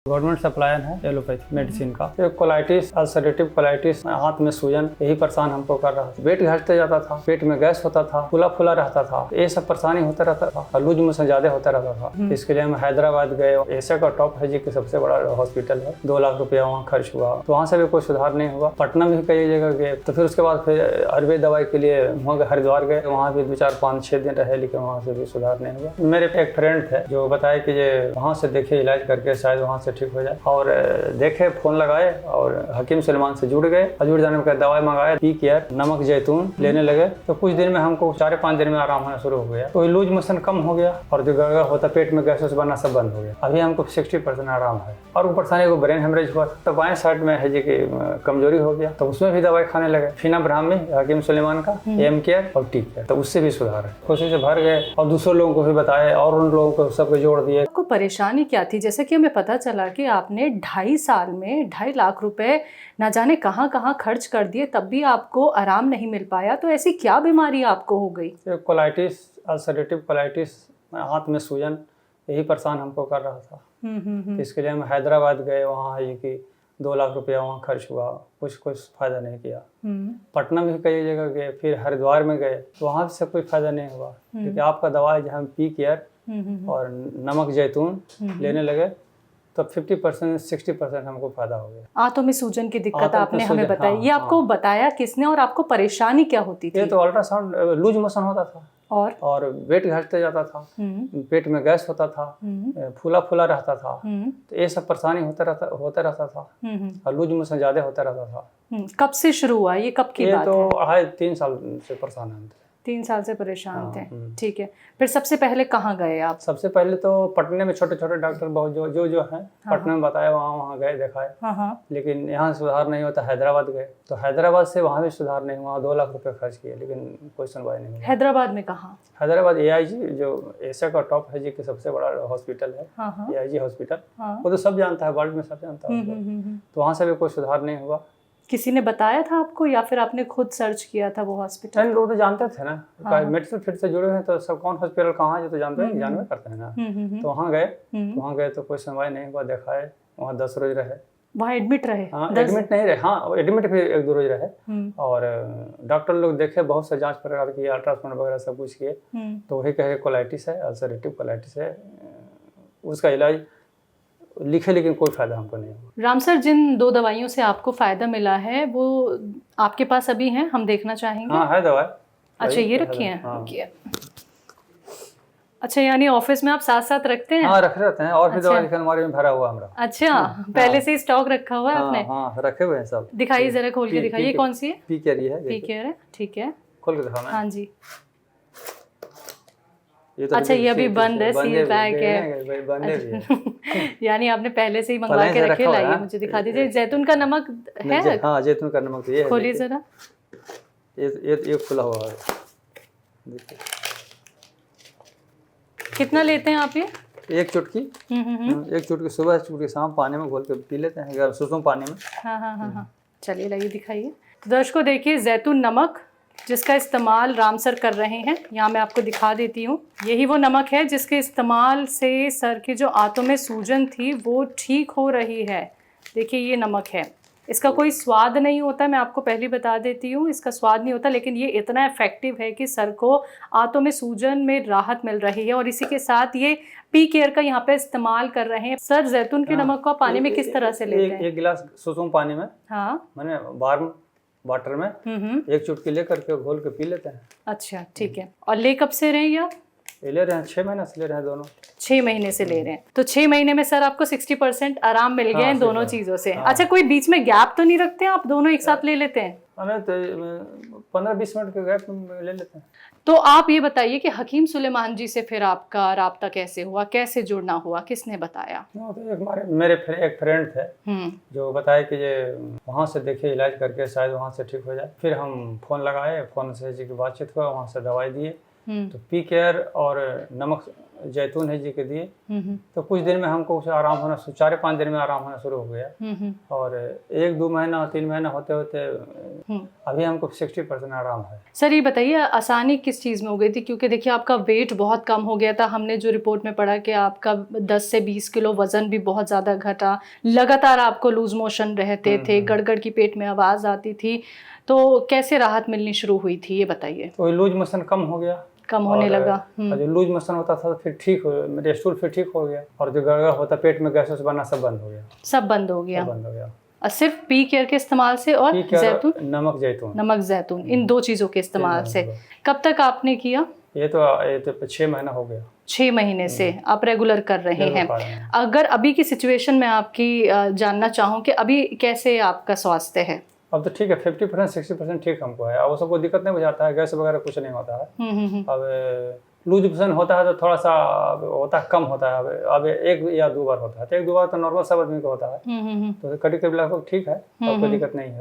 Government supplier है allopathy medicine का। तो कोलाइटिस, अल्सरेटिव कोलाइटिस, हाथ में सूजन, यही परेशान हमको कर रहा था। वेट घटते जाता था, पेट में गैस होता था, फूला फूला रहता था, ये सब परेशानी होता रहता था और लूज मोशन ज्यादा होता रहता था। इसके लिए हम हैदराबाद गए। एशिया का टॉप है जी की सबसे बड़ा हॉस्पिटल है। 2 लाख रुपया वहाँ खर्च हुआ, तो वहाँ से भी कोई सुधार नहीं हुआ। पटना में भी कई जगह गए, तो फिर उसके बाद फिर आयुर्वेद दवाई के लिए वहाँ हरिद्वार गए। वहाँ भी 2, 4, 5, 6 दिन रहे, लेकिन वहाँ से भी सुधार नहीं हुआ। मेरे एक फ्रेंड थे जो बताए कि ये वहाँ से देखे इलाज करके शायद वहाँ से ठीक हो जाए, और देखे, फोन लगाए और हकीम सुलेमान से जुड़ गए। जुड़ जाने में दवाई मंगाए, पी केयर, नमक जैतून लेने लगे। तो कुछ दिन में हमको 4-5 दिन में आराम होना शुरू हो गया। तो लूज मोशन कम हो गया और जो गड़गड़ होता पेट में गैस बनना सब बंद हो गया। अभी हमको 60% आराम है। और ऊपर से को ब्रेन हेमरेज हुआ, तो बाएं साइड में है जी की कमजोरी हो गया, तो उसमें भी दवाई खाने लगे। फिना ब्राह्मी, हकीम सुलेमान का, एम केयर और टी केयर, तो उससे भी सुधार है। खुशी से भर गए और दूसरे लोगों को भी बताए और उन लोगों को सबको जोड़ दिए। आपको परेशानी क्या थी? जैसे कि हमें पता चला कि आपने 2.5 साल में 2.5 लाख रुपए ना जाने कहाँ कहाँ खर्च कर दिए, तब भी आपको आराम नहीं मिल पाया। तो ऐसी क्या बीमारी आपको हो गई? कोलाइटिस, अल्सरेटिव कोलाइटिस, हाथ में सूजन, यही परेशान हमको कर रहा था। तो इसके लिए हम हैदराबाद गए। वहाँ है कि 2 लाख रुपया वहाँ खर्च हुआ, कुछ फायदा नहीं किया। पटना में भी कई जगह गए, फिर हरिद्वार में गए, तो वहाँ से कोई फायदा नहीं हुआ। क्योंकि आपका दवा जहाँ पी केयर और नमक जैतून लेने लगे, तो 50% 60% हमको फायदा हो गया। आंतों में सूजन की दिक्कत आपने हमें बताई। ये आपको बताया किसने और आपको परेशानी क्या होती थी? ये तो अल्ट्रासाउंड, लूज मोशन होता था और वेट घटते जाता था, पेट में गैस होता था, फूला फूला रहता था, तो ये सब परेशानी होता रहता था और लूज मोशन ज्यादा होता रहता था। कब से शुरू हुआ? ये कब की बात है? ये तो है 3 साल से परेशान हैं। 3 साल से परेशान थे। ठीक है, फिर सबसे पहले कहाँ गए आप? सबसे पहले तो पटने में छोटे छोटे डॉक्टर बहुत जो हैं पटना में बताया, वहाँ गए, दिखाए। लेकिन यहाँ सुधार नहीं होता। हैदराबाद गए, तो हैदराबाद से वहाँ भी सुधार नहीं हुआ। 2 लाख रुपए खर्च किए, लेकिन कोई सुनवाई नहीं हुई। हैदराबाद में कहाँ? हैदराबाद AIG, जो एशिया का टॉप है जी की सबसे बड़ा हॉस्पिटल है, AIG हॉस्पिटल। वो तो सब जानता है, वर्ल्ड में सब जानता है। तो वहाँ से भी कोई सुधार नहीं हुआ। किसी ने बताया था आपको या फिर आपने खुद सर्च किया था वो हॉस्पिटल? लोग तो जानते थे ना, मेडिकल फील्ड से जुड़े हैं, तो सब कौन हॉस्पिटल कहाँ है जो तो जानते हैं, जानवे करते हैं ना। तो वहाँ गए तो कोई सुनवाई नहीं हुआ। दिखाए, वहाँ 10 रोज रहे। वहाँ एडमिट रहे? हाँ, एडमिट नहीं रहे। हाँ, एडमिट भी 1-2 रोज रहे। और डॉक्टर लोग देखे, बहुत से जांच प्रकार किए, अल्ट्रासाउंड वगैरह सब कुछ किए, तो वही कहे कोलाइटिस है, अल्सरेटिव कोलाइटिस है। उसका इलाज लिखे, लेकिन कोई फायदा हमको नहीं हुआ। राम सर, जिन 2 दवाइयों से आपको फायदा मिला है वो आपके पास अभी हैं? हम देखना चाहेंगे। हाँ, है दवाई। अच्छा, ये रखी है। अच्छा, यानी ऑफिस में आप साथ साथ रखते हैं? हाँ, रहते हैं। और भी दवाई अलमारी में भरा हुआ हमारा। अच्छा, पहले से ही स्टॉक रखा हुआ है आपने? हाँ, रखे हुए हैं सब। दिखाइए जरा, खोल के दिखाइए। कौन सी है? पी केयर है। पी केयर है, ठीक है, खोल के दिखाना। हाँ जी। तो अच्छा, ये अभी बंद है, सील पैक है। यानी आपने पहले से ही मंगवा के रखे। लाइए, मुझे दिखा दीजिए। जैतून का नमक है? हाँ, जैतून का नमक तो ये है। खोलिए जरा। ये खुला हुआ है। कितना लेते हैं आप ये? 1 चुटकी। 1 चुटकी सुबह, 1 चुटकी शाम पानी में घोल के पी लेते हैं, गर्म सुसुम पानी में। हाँ। चलिए, लाइए दिखाइए। दर्शकों देखिए, जैतून नमक जिसका इस्तेमाल राम सर कर रहे हैं, यहाँ मैं आपको दिखा देती हूँ। यही वो नमक है जिसके इस्तेमाल से सर की जो आंतों में सूजन थी वो ठीक हो रही है। देखिए, ये नमक है। इसका कोई स्वाद नहीं होता, मैं आपको पहले बता देती हूँ, इसका स्वाद नहीं होता, लेकिन ये इतना इफेक्टिव है कि सर को आंतों में सूजन में राहत मिल रही है। और इसी के साथ ये पी केयर का यहाँ पे इस्तेमाल कर रहे हैं। सर, जैतून के नमक को पानी में किस तरह से लेते हैं? 1 गिलास सुसुम पानी में, मैंने वार्म वाटर में 1 चुटकी लेकर के घोल के पी लेते हैं। अच्छा, ठीक है। और ले कब से रहे हैं आप? ले रहे हैं 6 महीने से ले रहे हैं दोनों। 6 महीने से ले रहे हैं। तो 6 महीने में सर आपको 60% आराम मिल गया इन दोनों चीजों से। अच्छा, कोई बीच में गैप तो नहीं रखते आप? दोनों एक साथ ले लेते हैं? हमें तो 15-20 मिनट के गैप में ले लेते हैं। तो आप ये बताइए कि हकीम सुलेमान जी से फिर आपका राब्ता कैसे हुआ, कैसे जुड़ना हुआ, किसने बताया? तो मेरे एक फ्रेंड थे जो बताए कि ये वहाँ से देखे इलाज करके शायद वहाँ से ठीक हो जाए। फिर हम फोन लगाए, फोन से जी की बातचीत हुआ, वहाँ से दवाई दिए। तो पी केयर और नमक जैतून है जी के दिए, तो कुछ दिन में हमको कुछ आराम होना, 4-5 दिन में आराम होना शुरू हो गया। और 1-2 महीना 3 महीना होते होते अभी हमको 60% आराम है। सर ये बताइए आसानी किस चीज़ में हो गई थी, क्योंकि देखिए आपका वेट बहुत कम हो गया था, हमने जो रिपोर्ट में पढ़ा कि आपका 10 से 20 किलो वजन भी बहुत ज़्यादा घटा, लगातार आपको लूज मोशन रहते थे, गड़गड़ की पेट में आवाज़ आती थी, तो कैसे राहत मिलनी शुरू हुई थी ये बताइए। तो लूज मोशन कम हो गया, कम होने लगा। और जो लूज मोशन होता था फिर ठीक हो, मेरे स्टूल फिर ठीक हो गया, और जो गड़गड़ होता पेट में गैस बनना सब बंद हो गया। सब बंद हो गया। सब बंद हो गया। और सिर्फ पी केयर के इस्तेमाल से और जैतून, नमक जैतून, इन 2 चीज़ों के इस्तेमाल से। कब तक आपने किया? ये तो 6 महीना हो गया। 6 महीने से आप रेगुलर कर रहे हैं। अगर अभी की सिचुएशन में आपकी जानना चाहूँ कि अभी कैसे आपका स्वास्थ्य है? अब तो ठीक है, 50% 60% ठीक हमको है। अब वो सबको दिक्कत नहीं बुझाता है, गैस वगैरह कुछ नहीं होता है। अब लूज मोशन होता है तो थोड़ा सा होता है, कम होता है। अब 1 या 2 बार होता है, तो 1-2 बार तो नॉर्मल सब आदमी को होता है, तो कभी कभी लगभग ठीक है, कोई दिक्कत नहीं है।